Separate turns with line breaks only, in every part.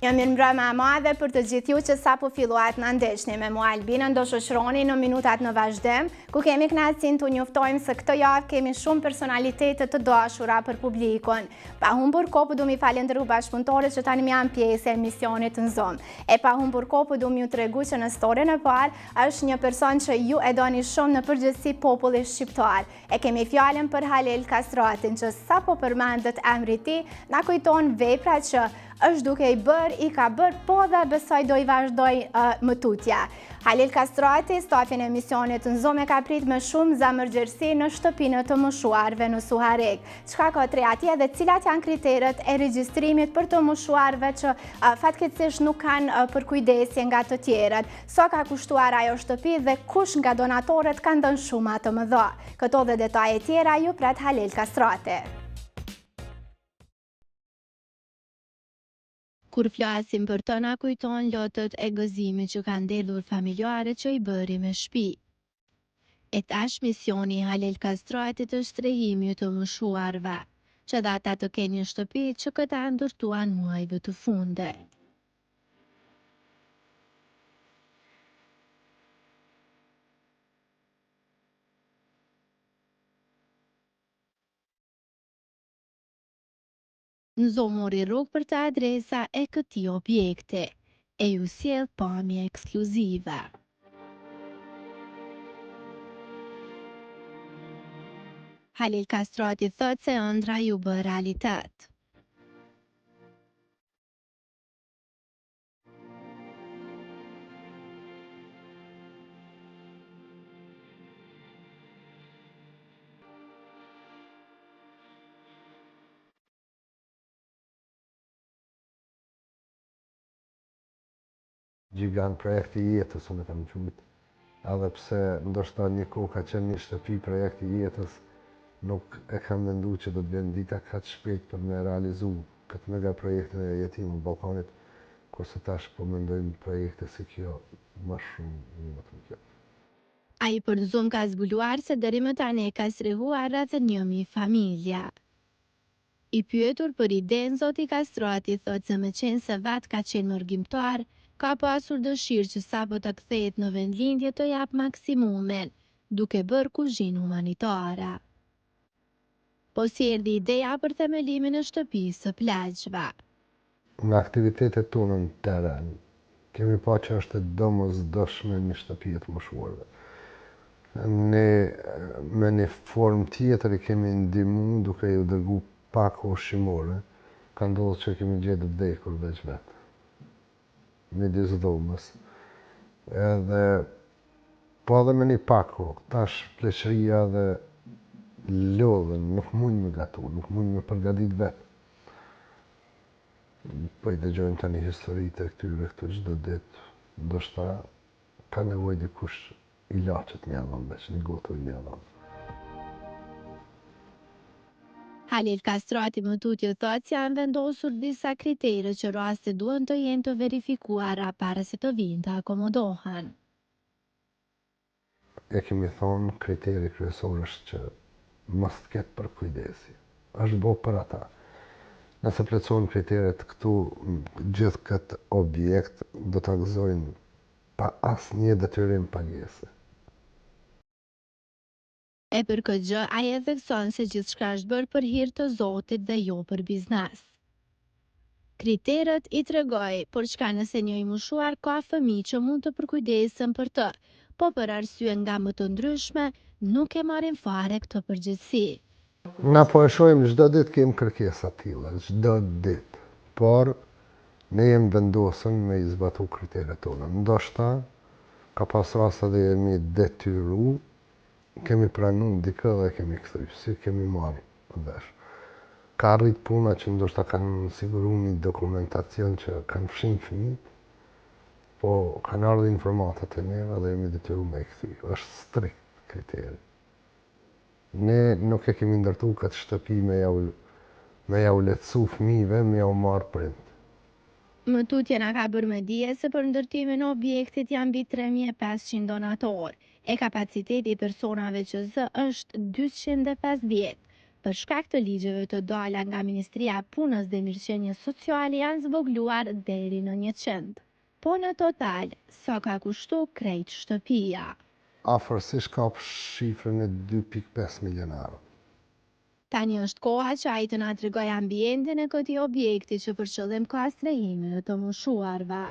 Jam mirëmbrëma e madhe për të gjithë ju që sapo filluat na ndeshni me mua Albinën, do shoqëroni në minutat në vazhdim, ku kemi kënaqësinë t'u njoftojmë se këtë javë kemi shumë personalitete të dashura për publikun. Pa humbur kohë do mi falenderoj bashkëpunëtorët që tani janë pjesë e emisionit në Zoom. E pa humbur kohë do m'ju tregu që në storyn e parë është një person që ju e doni shumë në përgjithësi populli shqiptar. E kemi fjalën për Halil Kastratin, që sapo përmendet emri i tij na kujton veprat që është duke i ka bërë, po dhe besoj do i vazhdoj më tutje. Halil Kastrati, stafin e emisionit në Zoom e ka prit me shumë zamërgjerësi në shtëpinë të moshuarve në Suharekë. Çka ka tre atje dhe cilat janë kriteret e regjistrimit për të moshuarve që fatkeqësisht nuk kanë përkujdesje nga të tjerët. Sa ka kushtuar ajo shtëpi dhe kush nga donatorët kanë dhënë shuma të mëdha. Këto dhe detaje tjera ju pret Halil Kastrati. Kur flasim për të na kujton lotët e gëzimit që kanë ndedhur familjarët që i bëri me shtëpi. E tash misioni i Halil Kastratit është strehimi të moshuarve, që dhe ata të kenë një shtëpi që këta ndërtuan muajve të fundit. Në Zoom mori rrugë për të adresa e këtij objekti, e ju sjell pamje ekskluzive. Halil Kastrati thot se ëndra ju bë realitet.
Gjigant projekti i jetës, unë e kam qumit. Edhe pse ndoshta një kohë ka qenë një shtëpi projekti i jetës, nuk e kam mendu që do të vjen dita kaq shpejt për me realizu këtë mega projektin e jetimit në Ballkanit, kurse tash po mendojmë projekte si kjo më shumë më të kjo.
Ai për Zoom ka zbuluar se deri më tani ka strehuar rreth 1000 familja. I pyetur për idenë, zoti Kastrati thot se me qenë se vetë ka qenë mërgjimtar, ka pasur dëshirë që sapo të kthehet në vendlindje të jap maksimumin, duke bërë kuzhinë humanitare. Po si erdhi ideja për themelimin e shtëpisë së plagjve?
Në aktivitetet tonë në teren, kemi pa që është e domosdoshme një shtëpi të moshuarve. Ne me një formë tjetër i kemi ndihmu duke ju dërgu pak ushqimore, ka ndodhur që kemi gjetur vdekur veç vetë. Midis dhomës. Edhe po edhe me një pako, tash pleqëria dhe lodhen, nuk mund me gatu, nuk mund me përgadit vetë. Po i dëgjojmë tani historitë e këtyre këtu çdo ditë, ndoshta ka nevojë dikush ilaçet më avon veç një gotull më avon.
Halil Kastrati më tutje thot se janë vendosur disa kritere që rastet duhen të jenë të verifikuara para se të vinë të akomodohen.
E kemi thonë kriteri kryesor është që mos të ketë përkujdesje. Është bo për ata. Nëse plotësojnë kriteret këtu, gjithë këtë objekt do të gëzojnë pa asnjë detyrim pagese.
E për këtë gjë, ai e thekson se gjithçka është bërë për hir të Zotit dhe jo për biznes. Kriteret i tregoj, por çka nëse një i moshuar ka fëmijë që mund të përkujdesen për të, po për arsye nga më të ndryshme, nuk e marrin fare këtë përgjegjësi.
Na po e shohim çdo ditë kemi kërkesa të tilla, çdo ditë. Por ne jemi vendosur me i zbatu kriteret tona. Ndoshta ka pas raste dhe jemi detyru, kemi pranu dikë dhe kemi kthy, si kemi marrë vesh. Ka rrit puna që ndoshta kanë siguru një dokumentacion që kanë fshin fëmijët, po kanë ardhur informatat e neve dhe jemi detyru me i kthy. Është strikt kriteri. Ne nuk e kemi ndërtu këtë shtëpi me ja u lehtësu fëmijëve, me ja u marrë prind.
Më tutje na ka bërë me dije se për ndërtimin e objektit janë mbi 3500 donatorë, e kapaciteti i personave që zë është 250. për shkak të ligjeve të dala nga Ministria e Punës dhe Mirëqenies Sociale janë zvogluar deri në 100. Po në total, sa ka kushtu krejt shtëpia?
Afërsisht ka shifrën e 2.5 milionarë.
Tani është koha që ai të na tregoj ambientin e këtij objekti që për qëllim ka strehime të moshuarve.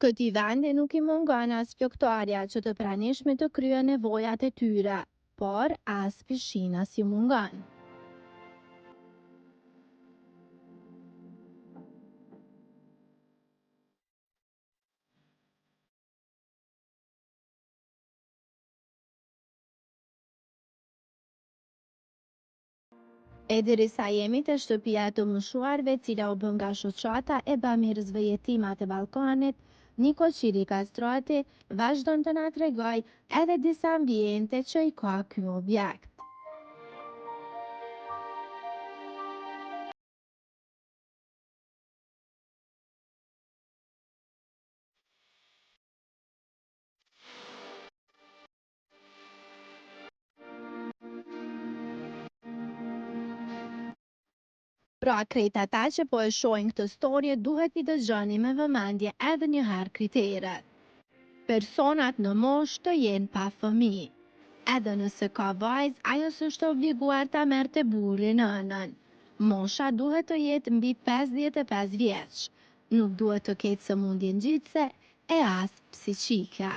Këtij vendi nuk i mungon as plogtarja që të pranishmit të kryen nevojat e tyre, por as pishina si mungon. E derisa jemi të shtëpia të mëshuarve cila u bën nga shoqata e bamirësve jetimat e Ballkanit, Niko Qiri Kastroti vazhdon të na tregoj edhe disa ambiente që i ka ky objekt. Pra krejt ata që po e shohin këtë storje duhet i dëgjoni me vëmendje edhe një herë kriteret. Personat në moshë të jenë pa fëmijë. Edhe nëse ka vajzë, ajo s'është obliguar ta merrte burrin nënën. Mosha duhet të jetë mbi 55 vjeç. Nuk duhet të ketë sëmundje ngjitse e as psiqike.